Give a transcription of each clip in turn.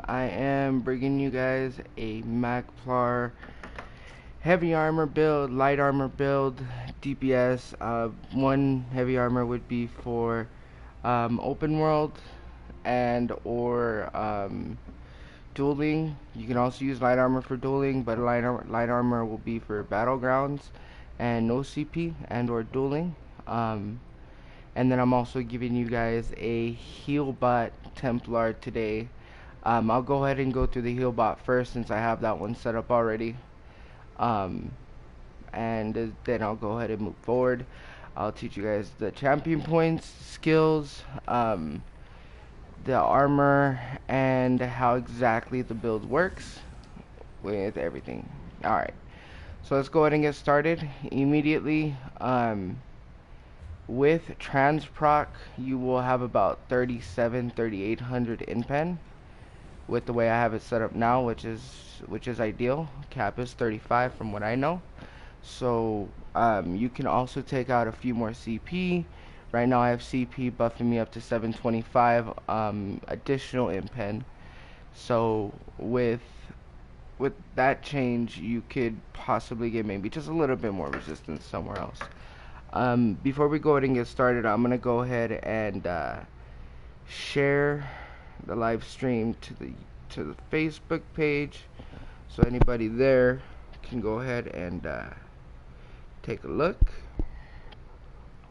I am bringing you guys a magplar heavy armor build, light armor build, DPS. One heavy armor would be for open world and or dueling. You can also use light armor for dueling, but light armor will be for battlegrounds and no CP and or dueling. And then I'm also giving you guys a heal bot Templar today. I'll go ahead and go through the heal bot first since I have that one set up already. And then I'll go ahead and move forward. I'll teach you guys the champion points, skills, the armor, and how exactly the build works with everything. Alright, so let's go ahead and get started immediately. With transproc, you will have about 3,800 in pen. With the way I have it set up now, which is ideal. Cap is 35 from what I know. So you can also take out a few more CP. Right now I have CP buffing me up to 725 additional in pen. So with that change, you could possibly get maybe just a little bit more resistance somewhere else. Before we go ahead and get started, I'm gonna go ahead and share the live stream to the Facebook page, so anybody there can go ahead and take a look.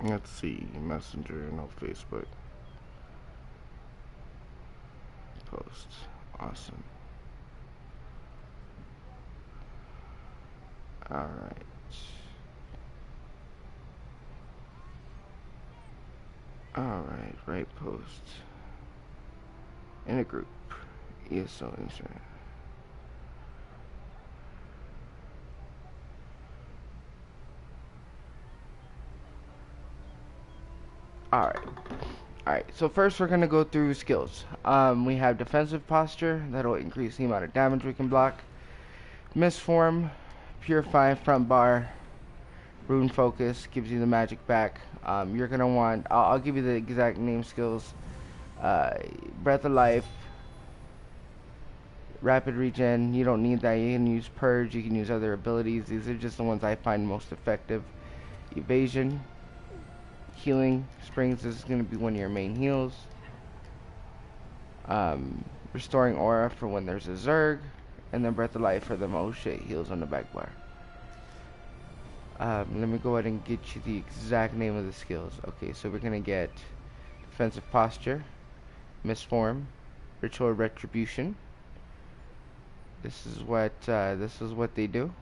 Let's see, Messenger, no Facebook post. Awesome. All right. Alright, right post. In a group. ESO insert. Alright, so first we're gonna go through skills. We have defensive posture, that'll increase the amount of damage we can block. Misform, purify front bar. Rune focus gives you the magic back. You're gonna want, I'll give you the exact name skills. Breath of life, rapid regen, you don't need that. You can use purge, you can use other abilities. These are just the ones I find most effective. Evasion, healing springs, this is gonna be one of your main heals. Restoring aura for when there's a Zerg, and then breath of life for the oh shit heals on the back bar. Let me go ahead and get you the exact name of the skills. Okay, so we're gonna get defensive posture, misform, ritual retribution. This is what they do.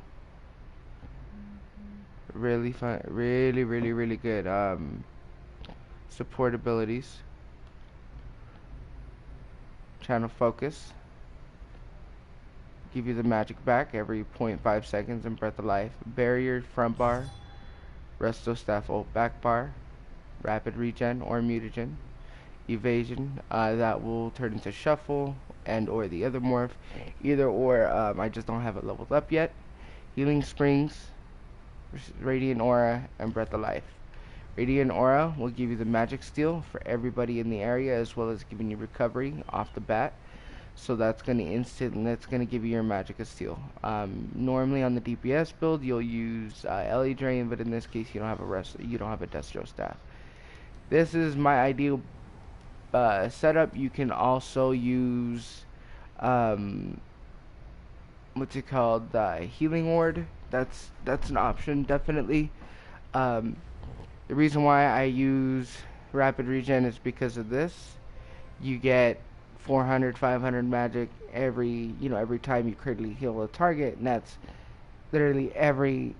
Really fun, really good. Support abilities. Channel focus. Give you the magic back every 0.5 seconds and breath of life. Barrier front bar, resto staff ult back bar, rapid regen or mutagen, evasion that will turn into shuffle and or the other morph, either or. I just don't have it leveled up yet. Healing springs, radiant aura, and breath of life. Radiant aura will give you the magic steal for everybody in the area, as well as giving you recovery off the bat. So that's going to that's going to give you your magic steal. Normally on the DPS build you'll use LE drain, but in this case you don't have a destro staff. This is my ideal setup. You can also use what's it called, healing ward. That's an option definitely. The reason why I use rapid regen is because of this. You get 400, 500 magic every time you critically heal a target, and that's literally every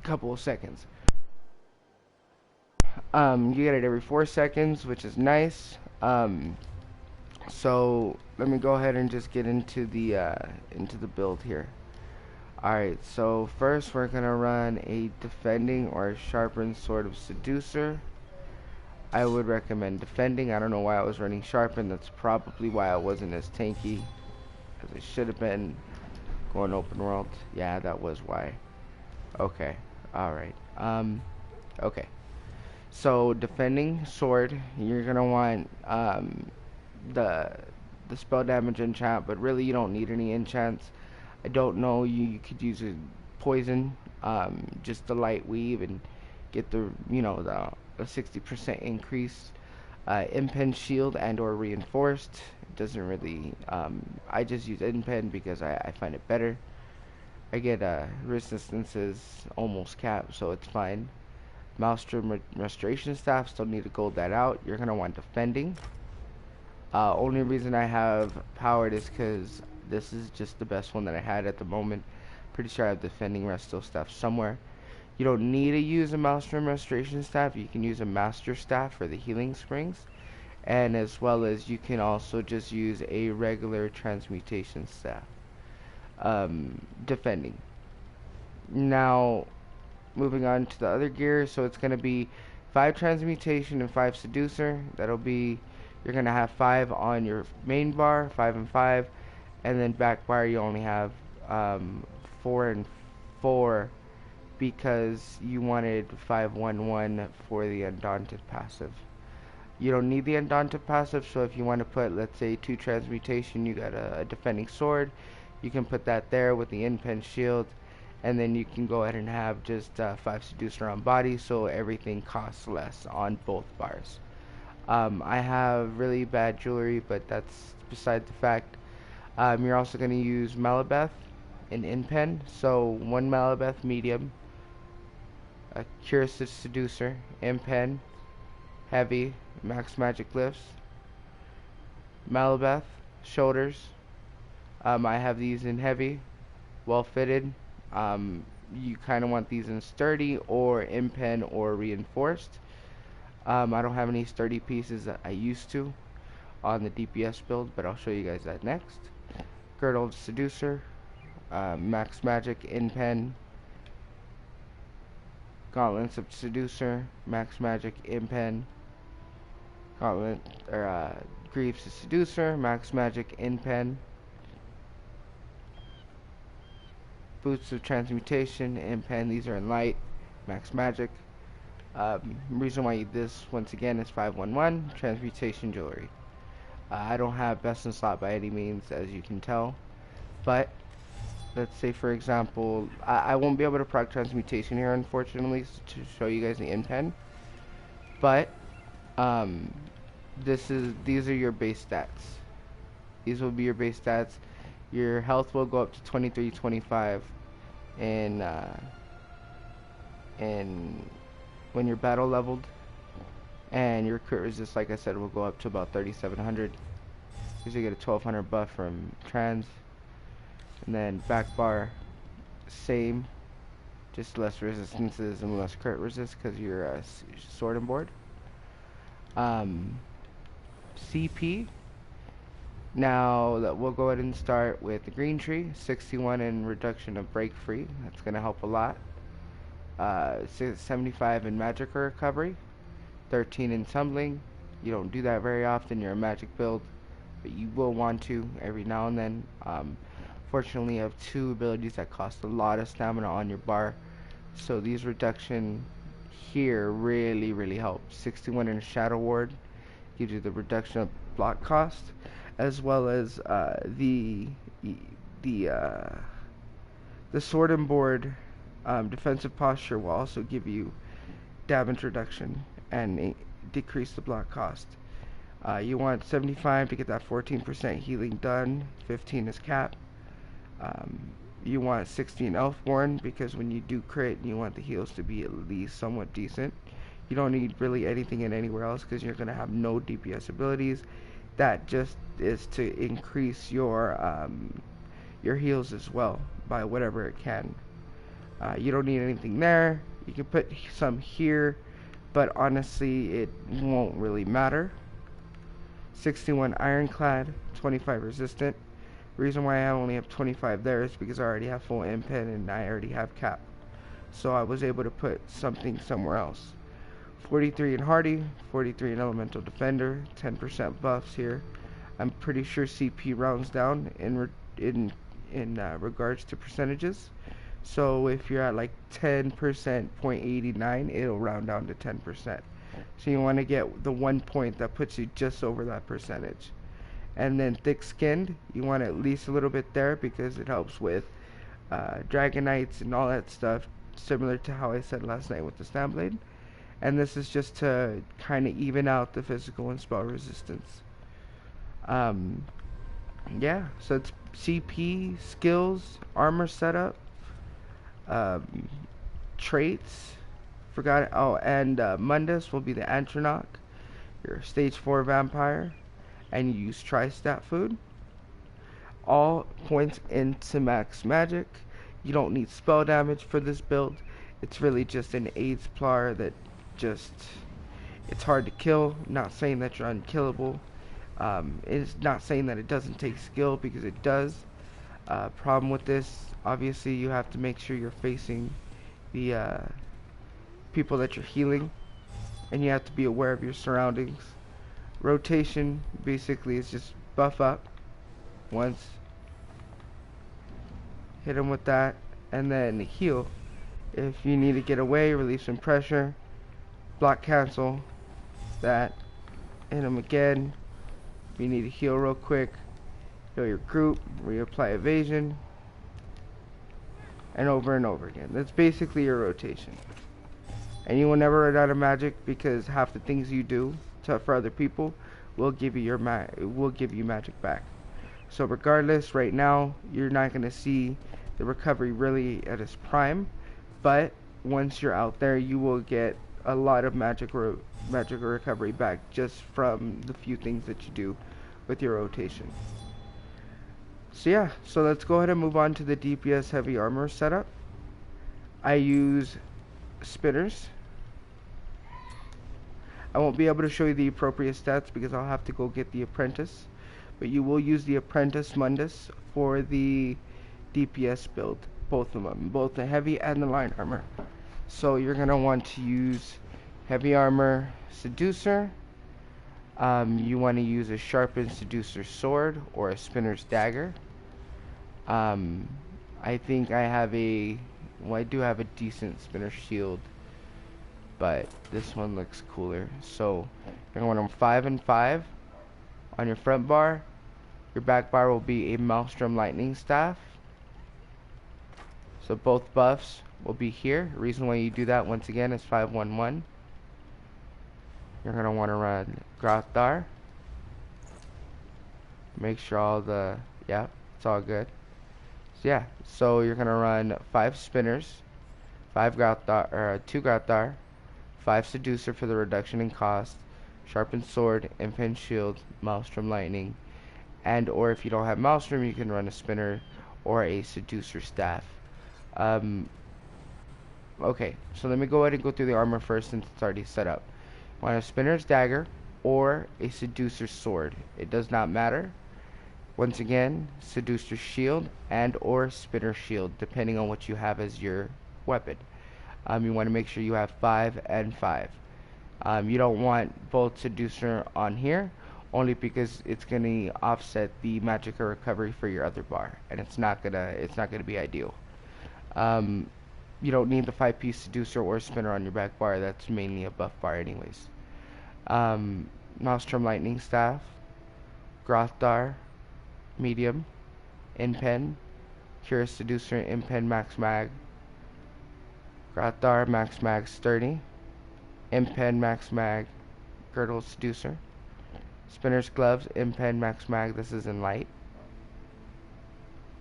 couple of seconds. You get it every 4 seconds, which is nice. So let me go ahead and just get into the build here. Alright, so first we're gonna run a defending or a sharpened sword of seducer. I would recommend defending. I don't know why I was running sharpened. That's probably why I wasn't as tanky as I should have been going open world. Yeah, that was why. Okay, alright. Okay. So defending sword, you're gonna want the the spell damage enchant, but really you don't need any enchants. I don't know, you could use a poison, just the light weave and get the, the 60% increase. Impen shield and or reinforced. It doesn't really, I just use Impen because I find it better. I get resistances almost capped, so it's fine. Maelstrom Restoration Staff, still need to gold that out. You're going to want defending. Only reason I have powered is because this is just the best one that I had at the moment. Pretty sure I have defending rest still staff somewhere. You don't need to use a Maelstrom Restoration Staff. You can use a Master Staff for the healing springs. And as well as you can also just use a regular Transmutation Staff. Defending. Now, moving on to the other gear, so it's going to be 5 Transmutation and 5 Seducer. That'll be, you're going to have 5 on your main bar, 5 and 5, and then back bar you only have 4 and 4 because you wanted 5-1-1 for the Undaunted passive. You don't need the Undaunted passive, so if you want to put, let's say, 2 Transmutation, you got a defending sword, you can put that there with the Impen shield. And then you can go ahead and have just 5 Seducer on body, so everything costs less on both bars. I have really bad jewelry, but that's beside the fact. You're also going to use Malabeth and Impen, so 1 Malabeth medium, a Curative Seducer, Impen, heavy, max magic lifts, Malabeth, shoulders. I have these in heavy, well fitted. You kind of want these in sturdy or Impen or reinforced. I don't have any sturdy pieces that I used to on the DPS build, but I'll show you guys that next. Girdled Seducer, max magic Impen, Gauntlets of Seducer, max magic Impen, Gauntlet or Greaves of Seducer, max magic Impen. Boots of Transmutation, Impen, these are in light, max magic. Reason why I use this, once again, is 5-1-1, Transmutation Jewelry. I don't have best in slot by any means, as you can tell, but let's say, for example, I won't be able to proc Transmutation here, unfortunately, to show you guys the Impen, but these are your base stats. These will be your base stats. Your health will go up to 23, 25, and when you're battle leveled, and your crit resist, like I said, will go up to about 3,700. Because you get a 1,200 buff from trans, and then back bar, same, just less resistances and less crit resist because you're a sword and board. CP. Now that we'll go ahead and start with the green tree, 61 in reduction of break free. That's going to help a lot. 75 in magic recovery, 13 in tumbling. You don't do that very often. You're a magic build, but you will want to every now and then. Fortunately, you have 2 abilities that cost a lot of stamina on your bar, so these reduction here really help. 61 in Shadow Ward gives you the reduction of block cost, as well as the sword and board defensive posture will also give you damage reduction and decrease the block cost. You want 75 to get that 14% healing done. 15 is cap. You want 16 Elfborn because when you do crit, you want the heals to be at least somewhat decent. You don't need really anything in anywhere else because you're going to have no DPS abilities. That just is to increase your heals as well by whatever it can. You don't need anything there. You can put some here, but honestly it won't really matter. 61 Ironclad, 25 resistant. Reason why I only have 25 there is because I already have full Impen and I already have cap, so I was able to put something somewhere else. 43 in Hardy, 43 in Elemental Defender, 10% buffs here. I'm pretty sure CP rounds down in regards to percentages. So if you're at like 10%, 0.89, it'll round down to 10%. So you want to get the 1 point that puts you just over that percentage. And then thick skinned, you want at least a little bit there because it helps with dragonites and all that stuff, similar to how I said last night with the stab blade. And this is just to kind of even out the physical and spell resistance. Um, yeah, so it's CP, skills, armor setup, um, traits. Forgot. Oh, and Mundus will be the Antronach, your stage 4 vampire, and you use tri-stat food. All points into max magic. You don't need spell damage for this build. It's really just an magplar that just, it's hard to kill. Not saying that you're unkillable. It's not saying that it doesn't take skill, because it does. Problem with this, obviously you have to make sure you're facing the people that you're healing, and you have to be aware of your surroundings. Rotation basically is just buff up once, hit him with that, and then heal. If you need to get away, release some pressure, block cancel that, hit him again. If you need to heal real quick, heal your group, reapply evasion, and over again. That's basically your rotation. And you will never run out of magic, because half the things you do for other people will give you magic back. So regardless, right now you're not gonna see the recovery really at its prime, but once you're out there, you will get a lot of magic recovery back just from the few things that you do with your rotation. So yeah, so let's go ahead and move on to the DPS heavy armor setup. I use spinners. I won't be able to show you the appropriate stats because I'll have to go get the apprentice, but you will use the apprentice Mundus for the DPS build, both of them, both the heavy and the light armor. So you're gonna want to use heavy armor seducer. You want to use a sharpened seducer sword or a spinner's dagger. I think I have I do have a decent spinner shield, but this one looks cooler. So you're going to want them 5 and 5 on your front bar. Your back bar will be a Maelstrom lightning staff. So both buffs will be here. The reason why you do that, once again, is 511. You're going to want to run Grothar. Make sure all the, yeah, it's all good. So yeah, so you're going to run 5 spinners, 2 Grothar, 5 seducer for the reduction in cost, sharpened sword, impinged shield, Maelstrom lightning, and or if you don't have Maelstrom, you can run a spinner or a seducer staff. Okay, so let me go ahead and go through the armor first since it's already set up. Want a spinner's dagger or a seducer sword. It does not matter. Once again, seducer shield and or spinner shield, depending on what you have as your weapon. You want to make sure you have 5 and 5. You don't want both seducer on here, only because it's gonna offset the magic recovery for your other bar, and it's not gonna be ideal. You don't need the 5-piece seducer or spinner on your back bar. That's mainly a buff bar anyways. Maelstrom lightning staff, Grothar, medium, Inpen, Curious seducer, Inpen max mag, Grothar max mag sturdy, Inpen max mag, girdle seducer, spinner's gloves, Inpen max mag, this is in light,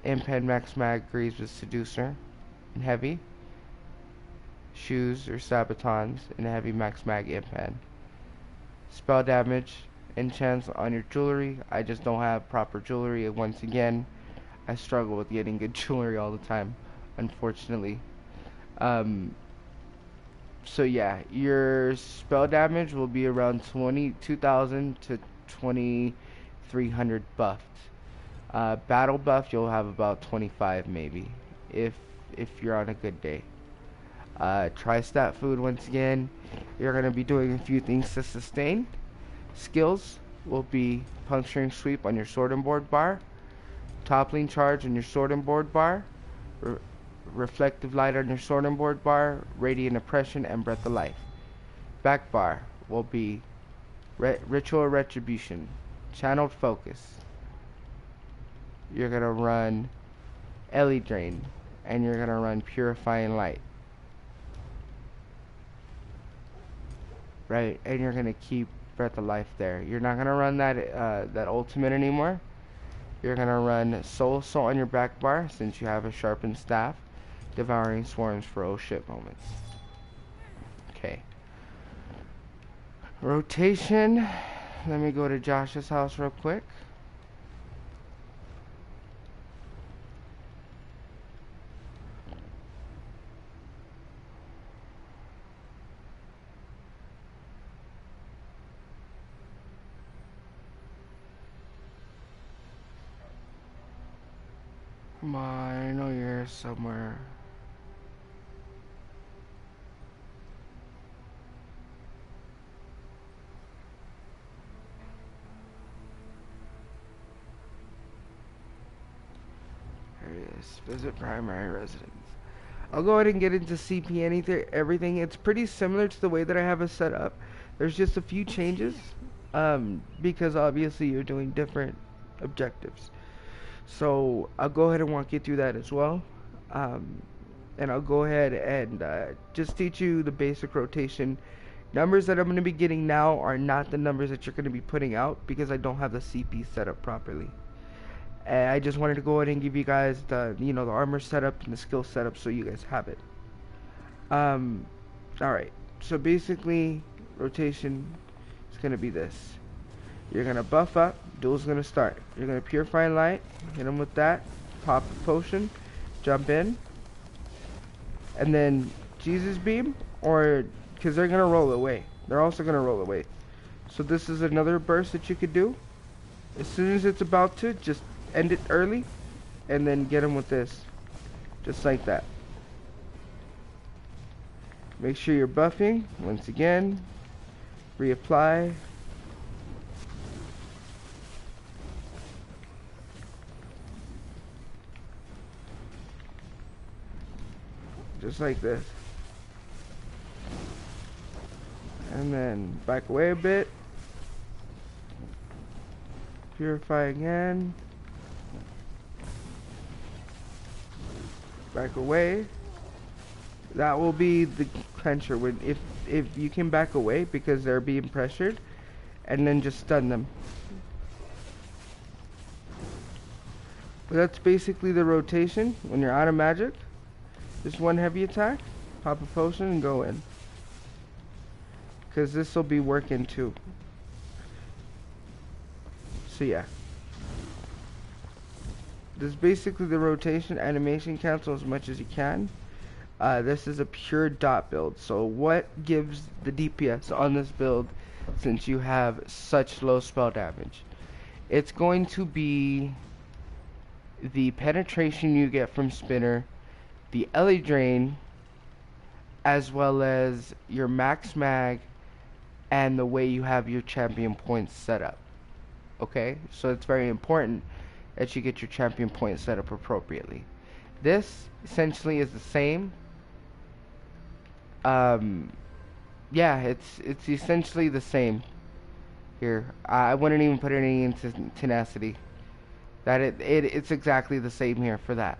Inpen max mag greaves with seducer, in heavy, shoes or sabatons in heavy max mag Inpen. Spell damage, enchants on your jewelry. I just don't have proper jewelry. Once again, I struggle with getting good jewelry all the time, unfortunately. So yeah, your spell damage will be around 22,000 to 2,300 buffed. Battle buff, you'll have about 25 maybe, if you're on a good day. Tri-stat food, once again, you're going to be doing a few things to sustain. Skills will be puncturing sweep on your sword and board bar, toppling charge on your sword and board bar, reflective light on your sword and board bar, radiant oppression, and breath of life. Back bar will be ritual retribution, channeled focus, you're gonna run Ellie Drain, and you're gonna run Purifying Light, right? And you're gonna keep Breath of Life there. You're not gonna run that ultimate anymore. You're gonna run Soul Assault on your back bar since you have a sharpened staff, Devouring Swarms for oh shit moments. Okay. Rotation. Let me go to Josh's house real quick. Come on, I know you're here somewhere. There it is. Visit primary residence. I'll go ahead and get into CP everything. It's pretty similar to the way that I have it set up. There's just a few changes, because obviously you're doing different objectives. So I'll go ahead and walk you through that as well. And I'll go ahead and just teach you the basic rotation. Numbers that I'm going to be getting now are not the numbers that you're going to be putting out because I don't have the CP set up properly. I just wanted to go ahead and give you guys the the armor setup and the skill setup so you guys have it. Alright, so basically rotation is going to be this. You're going to buff up, duel's going to start. You're going to Purify Light, hit him with that, pop a potion, jump in, and then Jesus Beam, or because they're going to roll away. They're also going to roll away. So this is another burst that you could do. As soon as it's about to, just end it early, and then get him with this. Just like that. Make sure you're buffing, once again, reapply. Just like this. And then back away a bit. Purify again. Back away. That will be the clencher when if you can back away because they're being pressured, and then just stun them. But that's basically the rotation. When you're out of magic, just one heavy attack, pop a potion, and go in. Because this will be working too. So yeah. This is basically the rotation. Animation cancel as much as you can. This is a pure dot build. So what gives the DPS on this build since you have such low spell damage? It's going to be the penetration you get from Spinner, the Ellie Drain, as well as your max mag and the way you have your champion points set up. Okay, so it's very important that you get your champion points set up appropriately. This essentially is the same. Yeah, it's essentially the same. Here, I wouldn't even put any into tenacity. It's exactly the same here for that.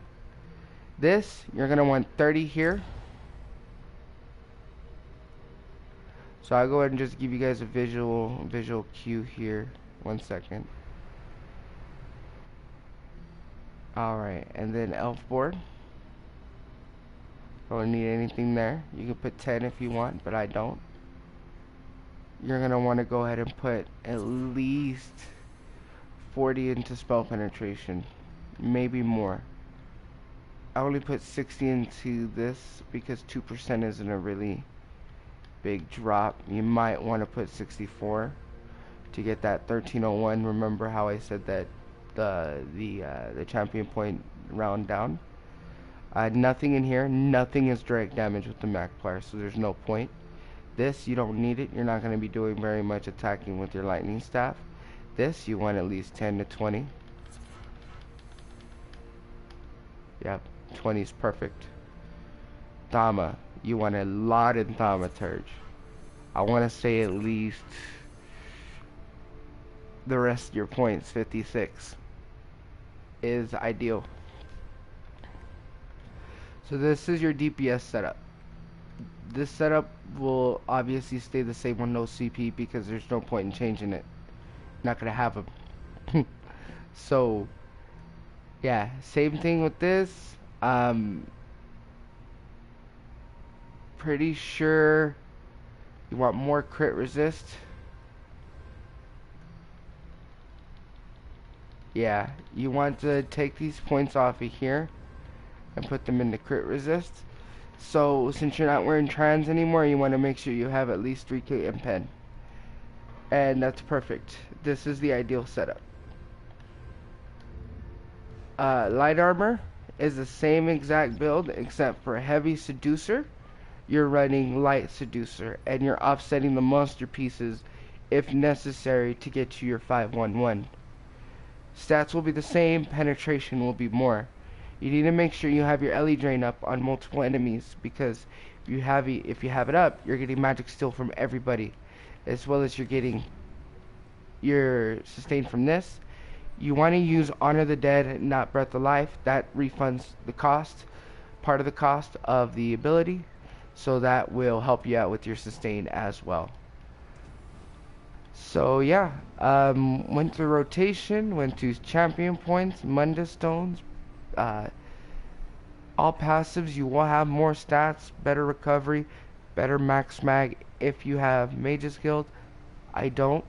This, you're gonna want 30 here. So I'll go ahead and just give you guys a visual cue here. 1 second. Alright, and then elf board. Don't need anything there. You can put 10 if you want, but I don't. You're gonna want to go ahead and put at least 40 into spell penetration, maybe more. I only put 60 into this because 2% isn't a really big drop. You might want to put 64 to get that 1301. Remember how I said that the champion point round down? Nothing in here. Nothing is direct damage with the magplar, so there's no point. This, you don't need it. You're not going to be doing very much attacking with your lightning staff. This, you want at least 10 to 20. Yep, 20 is perfect. Thama, you want a lot in Thaumaturge. I want to say at least the rest of your points, 56. is ideal. So this is your DPS setup. This setup will obviously stay the same with no CP because there's no point in changing it. Not gonna have them. So yeah, same thing with this. Pretty sure you want more crit resist. Yeah, you want to take these points off of here and put them into crit resist. So since you're not wearing trans anymore, you want to make sure you have at least 3k impen. And that's perfect. This is the ideal setup. Light armor is the same exact build except for heavy seducer. You're running light seducer and you're offsetting the monster pieces if necessary to get to your 511. Stats will be the same, penetration will be more. You need to make sure you have your Ellie drain up on multiple enemies because if you have it up, you're getting magic steal from everybody, as well as you're getting your sustain from this. You want to use Honor the Dead, not Breath of Life. That refunds the cost, part of the cost of the ability, so that will help you out with your sustain as well. So yeah, went through rotation, went to champion points, Munda stones, all passives. You will have more stats, better recovery, better max mag if you have Mage's Guild. I don't.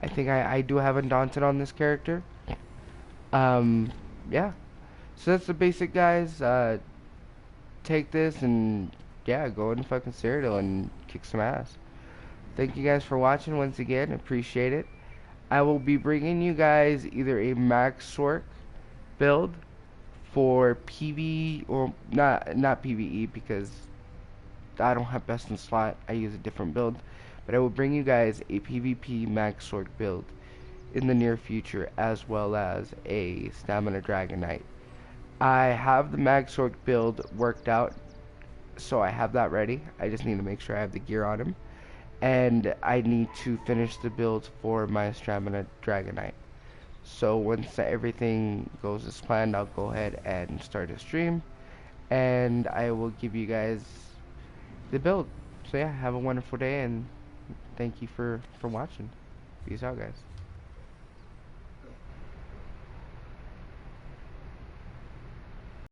I think I do have Undaunted on this character. Yeah. So that's the basic, guys. Take this and yeah, go in fucking Cyrodiil and kick some ass. Thank you guys for watching once again. Appreciate it. I will be bringing you guys either a Max Sork build for PV or not PVE because I don't have best in slot. I use a different build, but I will bring you guys a PvP Max Sork build in the near future, as well as a Stamina Dragon Knight. I have the Mag Sork build worked out, so I have that ready. I just need to make sure I have the gear on him, and I need to finish the build for my Stamina Dragon Knight. So once everything goes as planned, I'll go ahead and start a stream, and I will give you guys the build. So yeah, have a wonderful day, and thank you for watching. Peace out, guys.